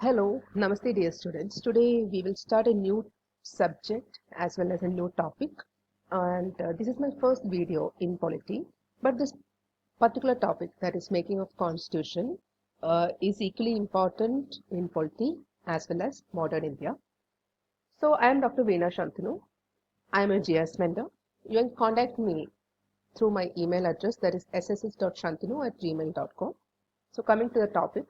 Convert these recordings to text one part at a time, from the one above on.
Hello, Namaste dear students. Today we will start a new subject as well as a new topic, and this is my first video in polity, but this particular topic, that is making of constitution, is equally important in polity as well as modern India. So I am Dr. Veena Shantanu. I am a GS mentor. You can contact me through my email address, that is sss.shantanu@gmail.com. So coming to the topic,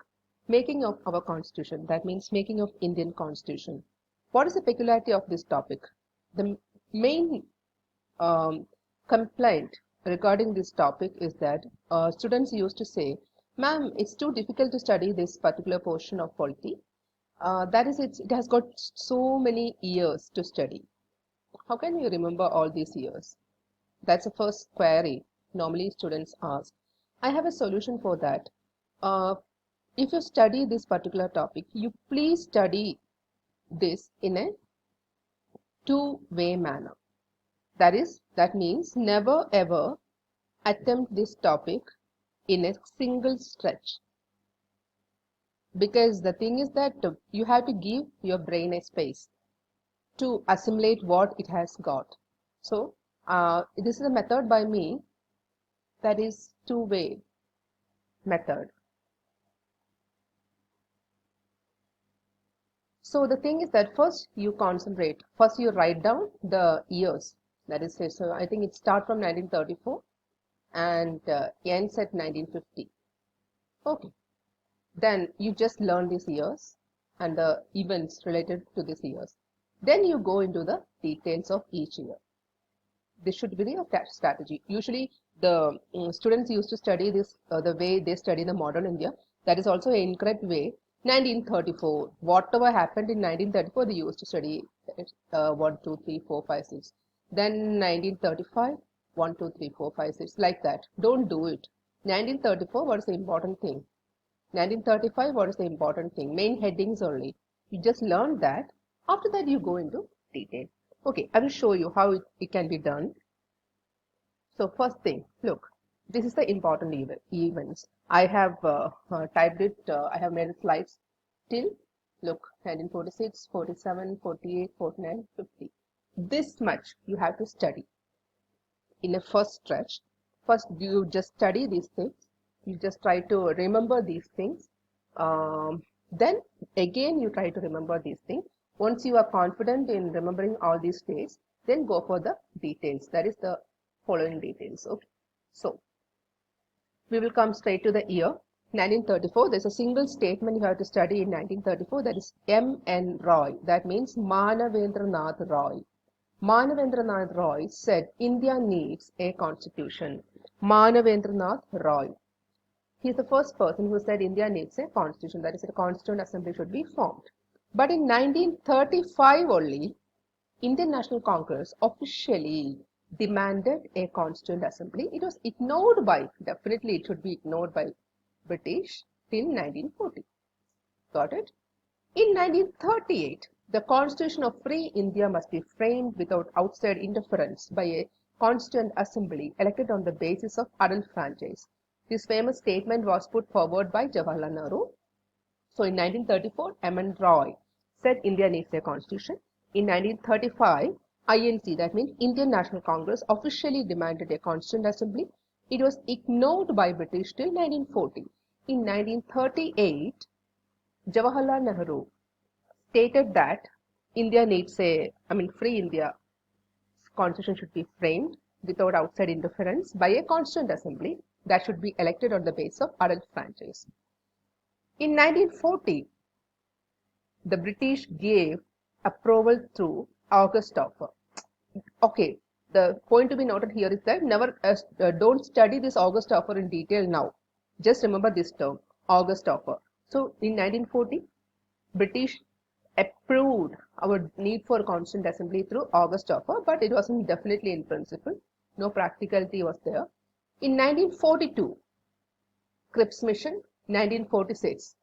making of our constitution, that means making of Indian constitution. What is the peculiarity of this topic? The main complaint regarding this topic is that students used to say, ma'am, it's too difficult to study this particular portion of polity. That is, it has got so many years to study. How can you remember all these years? That's the first query normally students ask. I have a solution for that. If you study this particular topic, you please study this in a two-way manner. That means never ever attempt this topic in a single stretch. Because the thing is that you have to give your brain a space to assimilate what it has got. So this is a method by me that is two-way method. So the thing is that first you concentrate, first you write down the years. That is, so I think it starts from 1934 and ends at 1950. Okay. Then you just learn these years and the events related to these years. Then you go into the details of each year. This should be the strategy. Usually the students used to study this the way they study the modern India. That is also an incorrect way. 1934, whatever happened in 1934, they used to study 1, 2, 3, 4, 5, 6. Then 1935, 1, 2, 3, 4, 5, 6, like that. Don't do it. 1934, what is the important thing? 1935, what is the important thing? Main headings only. You just learn that. After that, you go into detail. Okay, I will show you how it can be done. So first thing, look, this is the important events. I have typed it, I have made slides till, look, 1946, 47, 48, 49, 50. This much you have to study in a first stretch. First, you just study these things. You just try to remember these things. Then again, you try to remember these things. Once you are confident in remembering all these days, then go for the details. That is the following details. Okay. So we will come straight to the year 1934. There's a single statement you have to study in 1934. That is M.N. Roy. That means Manavendranath Roy. Manavendranath Roy said India needs a constitution. Manavendranath Roy. He is the first person who said India needs a constitution. That is, a constituent assembly should be formed. But in 1935 only, Indian National Congress officially demanded a constituent assembly. It was ignored by, definitely it should be ignored by British till 1940. Got it? In 1938, the Constitution of Free India must be framed without outside interference by a constituent assembly elected on the basis of adult franchise. This famous statement was put forward by Jawaharlal Nehru. So in 1934, M.N. Roy said India needs a constitution. In 1935, INC, that means Indian National Congress, officially demanded a constituent assembly. It was ignored by British till 1940. In 1938, Jawaharlal Nehru stated that India needs free India constitution should be framed without outside interference by a constituent assembly that should be elected on the basis of adult franchise. In 1940, the British gave approval through August offer. Okay, the point to be noted here is that never don't study this August offer in detail now. Just remember this term, August offer. So in 1940, British approved our need for constituent assembly through August offer, but it wasn't definitely in principle. No practicality was there. In 1942, Cripps Mission. 1946,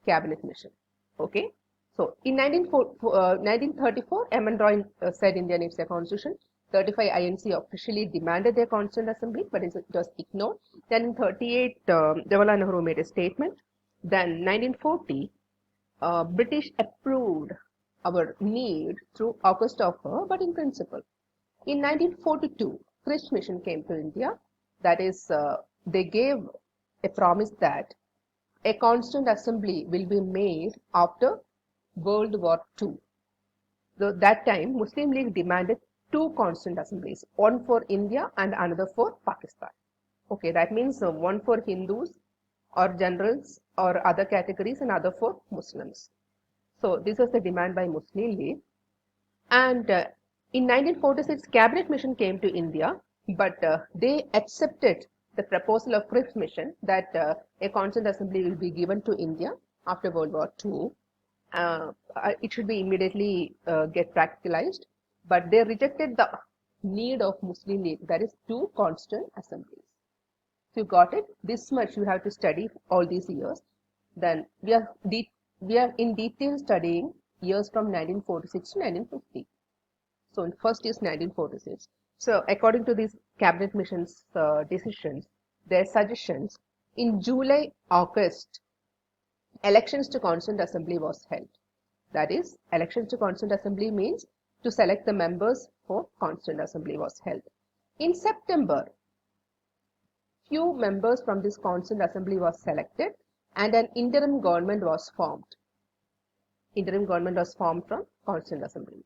Cabinet Mission. Okay. So in 1934, M.N. Roy said India needs a constitution. 35, INC officially demanded a constituent assembly, but it was ignored. Then in 38, Jawaharlal Nehru made a statement. Then 1940, British approved our need through August Offer, but in principle. In 1942, Christ Mission came to India. That is, they gave a promise that a constant assembly will be made after World War II. So that time, Muslim League demanded two constant assemblies, one for India and another for Pakistan. Okay, that means one for Hindus or generals or other categories and other for Muslims. So this was the demand by Muslim League. And in 1946, Cabinet Mission came to India, but they accepted the proposal of Cripps Mission that a constant assembly will be given to India after World War II. It should be immediately get practicalized, but they rejected the need of Muslim League, that is two constant assemblies. So you got it? This much you have to study all these years. Then we are in detail studying years from 1946 to 1950. So first is 1946. So according to these Cabinet Mission's decisions, their suggestions, in July, August, elections to Constant Assembly was held. That is, elections to Constant Assembly means to select the members for Constant Assembly was held. In September, few members from this Constant Assembly was selected and an interim government was formed. Interim government was formed from Constant Assembly.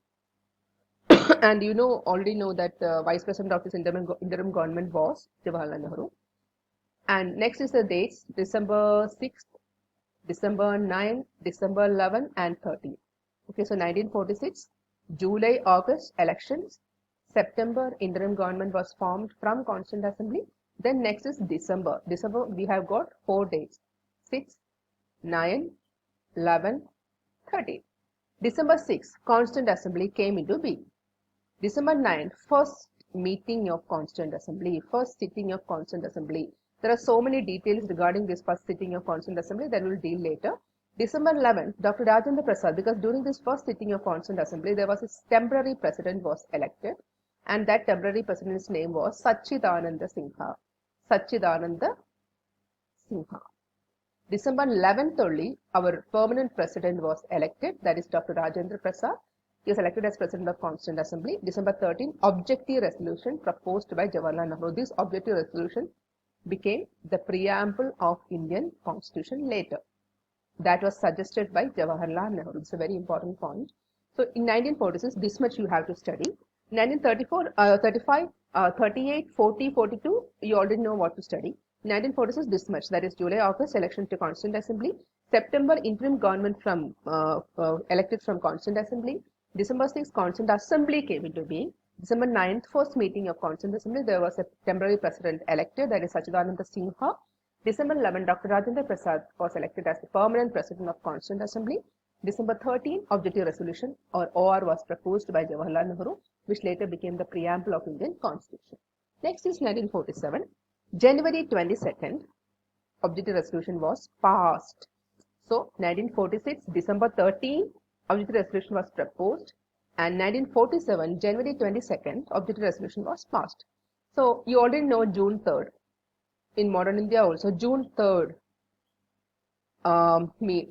And you know, already know that Vice President of this interim government was Jawaharlal Nehru. And next is the dates, December 6th, December 9, December 11 and 13. Okay, so 1946, July, August, elections. September, interim government was formed from Constant Assembly. Then next is December. December, we have got 4 dates, 6, 9, 11, 13. December 6, Constant Assembly came into being. December 9, first meeting of Constant Assembly, first sitting of Constant Assembly. There are so many details regarding this first sitting of Constant Assembly that we will deal later. December 11th, Dr. Rajendra Prasad, because during this first sitting of Constant Assembly, there was a temporary president was elected, and that temporary president's name was Sachidananda Sinha. Sachidananda Sinha. December 11th only, our permanent president was elected, that is Dr. Rajendra Prasad. He was elected as President of Constant Assembly. December 13, objective resolution proposed by Jawaharlal Nehru. This objective resolution became the preamble of Indian Constitution later. That was suggested by Jawaharlal Nehru. It's a very important point. So in 1946, this much you have to study. 1934, 35, 38, 40, 42, you already know what to study. 1946, this much, that is July, August, election to Constant Assembly. September, interim government from elected from Constant Assembly. December 6, Constant Assembly came into being. December 9th, first meeting of Constant Assembly, there was a temporary president elected, that is Sachidananda Sinha. December 11, Dr. Rajendra Prasad was elected as the permanent president of Constant Assembly. December 13, objective resolution or OR was proposed by Jawaharlal Nehru, which later became the preamble of Indian Constitution. Next is 1947. January 22nd, objective resolution was passed. So 1946, December 13, objective resolution was proposed, and 1947, January 22nd, objective resolution was passed. So you already know June 3rd. In modern India also, June 3rd,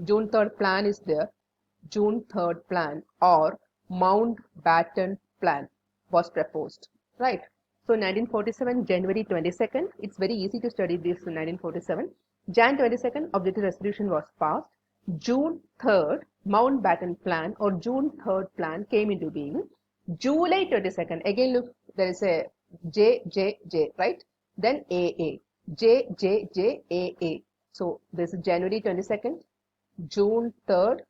June 3rd plan is there. June 3rd plan or Mountbatten plan was proposed, right? So 1947, January 22nd, it's very easy to study this in 1947. Jan 22nd, objective resolution was passed. June 3rd, Mountbatten plan or June 3rd plan came into being. July 22nd, again look, there is a J, J, J, right? Then AA, J, J, J, AA. So this is January 22nd, June 3rd,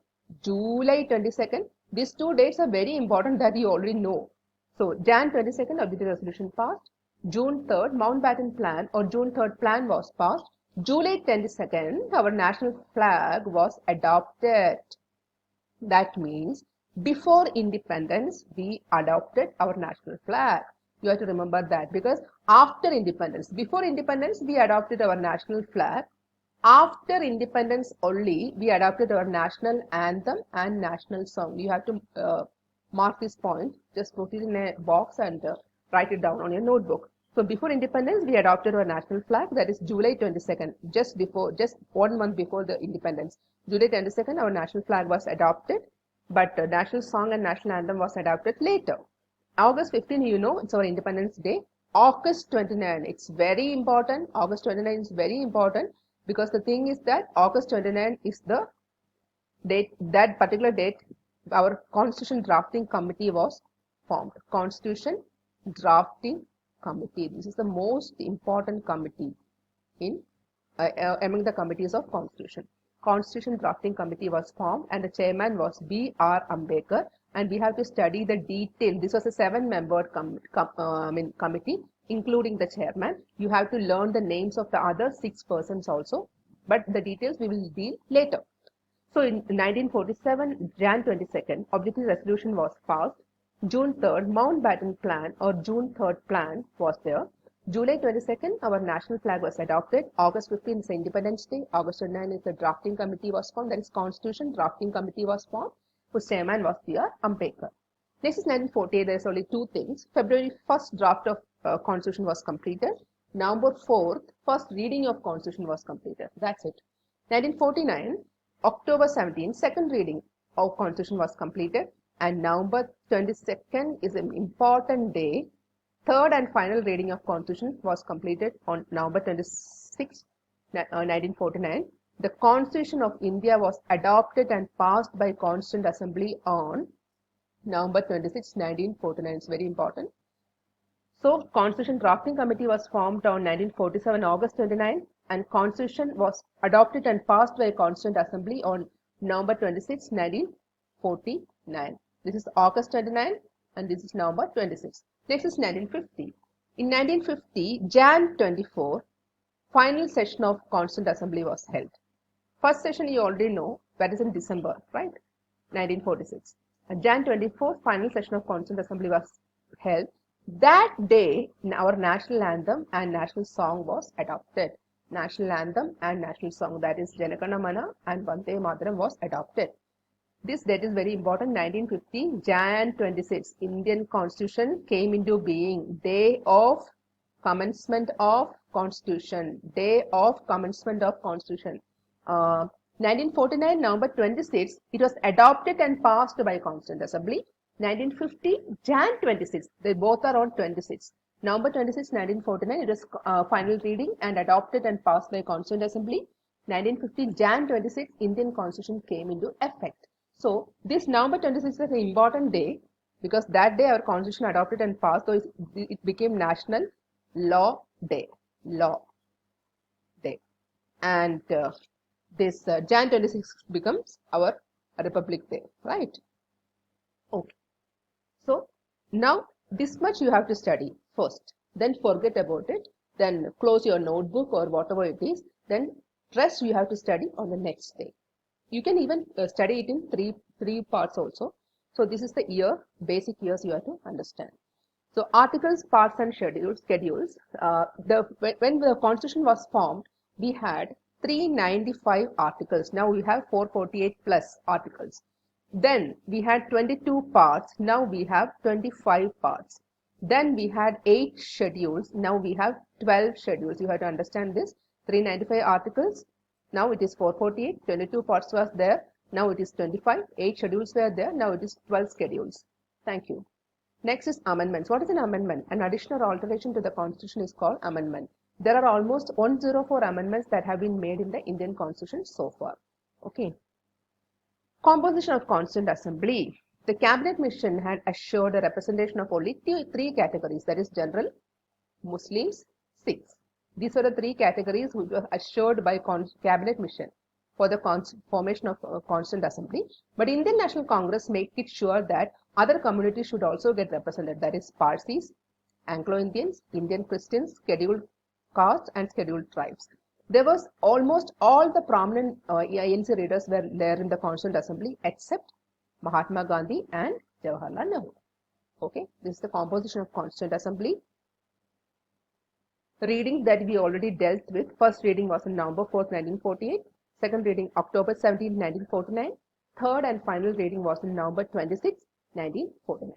July 22nd. These 2 dates are very important that you already know. So Jan 22nd, objective resolution passed. June 3rd, Mountbatten plan or June 3rd plan was passed. July 22nd, our national flag was adopted. That means before independence, we adopted our national flag. You have to remember that because after independence, before independence, we adopted our national flag. After independence only, we adopted our national anthem and national song. You have to mark this point. Just put it in a box and write it down on your notebook. So before independence, we adopted our national flag, that is July 22nd, just 1 month before the independence. July 22nd, our national flag was adopted, but national song and national anthem was adopted later. August 15, you know, it's our Independence Day. August 29, it's very important. August 29 is very important because the thing is that August 29 is the date, that particular date, our Constitution Drafting Committee was formed. Constitution Drafting Committee. This is the most important committee in among the committees of Constitution. Constitution Drafting Committee was formed and the chairman was B.R. Ambedkar, and we have to study the detail. This was a 7-member committee, including the chairman. You have to learn the names of the other 6 persons also, but the details we will deal later. So in 1947, Jan 22nd, Objective Resolution was passed. June 3rd, Mountbatten Plan or June 3rd Plan was there. July 22nd, our national flag was adopted. August 15th is Independence Day. August 29th is the drafting committee was formed. That is Constitution Drafting Committee was formed, whose chairman was B.R. Ambedkar. Next is 1948. There is only 2 things. February 1st draft of Constitution was completed. November 4th, first reading of Constitution was completed. That's it. 1949, October 17th, second reading of Constitution was completed. And November 22nd is an important day. Third and final reading of Constitution was completed on November 26, 1949. The Constitution of India was adopted and passed by Constituent Assembly on November 26, 1949. It's very important. So, Constitution Drafting Committee was formed on 1947, August 29, and Constitution was adopted and passed by Constituent Assembly on November 26, 1949. This is August 29 and this is November 26. Next is 1950. In 1950, Jan 24, final session of Constituent Assembly was held. First session you already know, that is in December, right? 1946. Jan 24, final session of Constituent Assembly was held. That day, our national anthem and national song was adopted. National anthem and national song, that is Jana Gana Mana and Vande Mataram, was adopted. This date is very important. 1950, Jan 26, Indian Constitution came into being. Day of commencement of Constitution. Day of commencement of Constitution. 1949, November 26, it was adopted and passed by Constituent Assembly. 1950, Jan 26, they both are on 26. November 26, 1949, it was final reading and adopted and passed by Constituent Assembly. 1950, Jan 26, Indian Constitution came into effect. So, this November 26 is an important day because that day our Constitution adopted and passed, so it became National Law Day. Law Day. And this Jan 26 becomes our Republic Day, right? Okay. So, now this much you have to study first, then forget about it, then close your notebook or whatever it is, then rest you have to study on the next day. You can even study it in three parts also. So this is the year, basic years you have to understand. So articles, parts and schedules. When the Constitution was formed, we had 395 articles. Now we have 448 plus articles. Then we had 22 parts. Now we have 25 parts. Then we had 8 schedules. Now we have 12 schedules. You have to understand this. 395 articles. Now it is 448. 22 parts was there. Now it is 25. 8 schedules were there. Now it is 12 schedules. Thank you. Next is amendments. What is an amendment? An addition or alteration to the Constitution is called amendment. There are almost 104 amendments that have been made in the Indian Constitution so far. Okay. Composition of Constituent Assembly. The Cabinet Mission had assured a representation of only 3 categories, that is General, Muslims, Sikhs. These are the 3 categories which were assured by Cabinet Mission for the formation of Constituent Assembly. But Indian National Congress made it sure that other communities should also get represented, that is Parsis, Anglo-Indians, Indian Christians, scheduled castes and scheduled tribes. There was almost all the prominent ANC leaders were there in the Constituent Assembly except Mahatma Gandhi and Jawaharlal Nehru. Okay, this is the composition of Constituent Assembly. Readings that we already dealt with. First reading was on November 4th, 1948. Second reading October 17, 1949. Third and final reading was on November 26, 1949.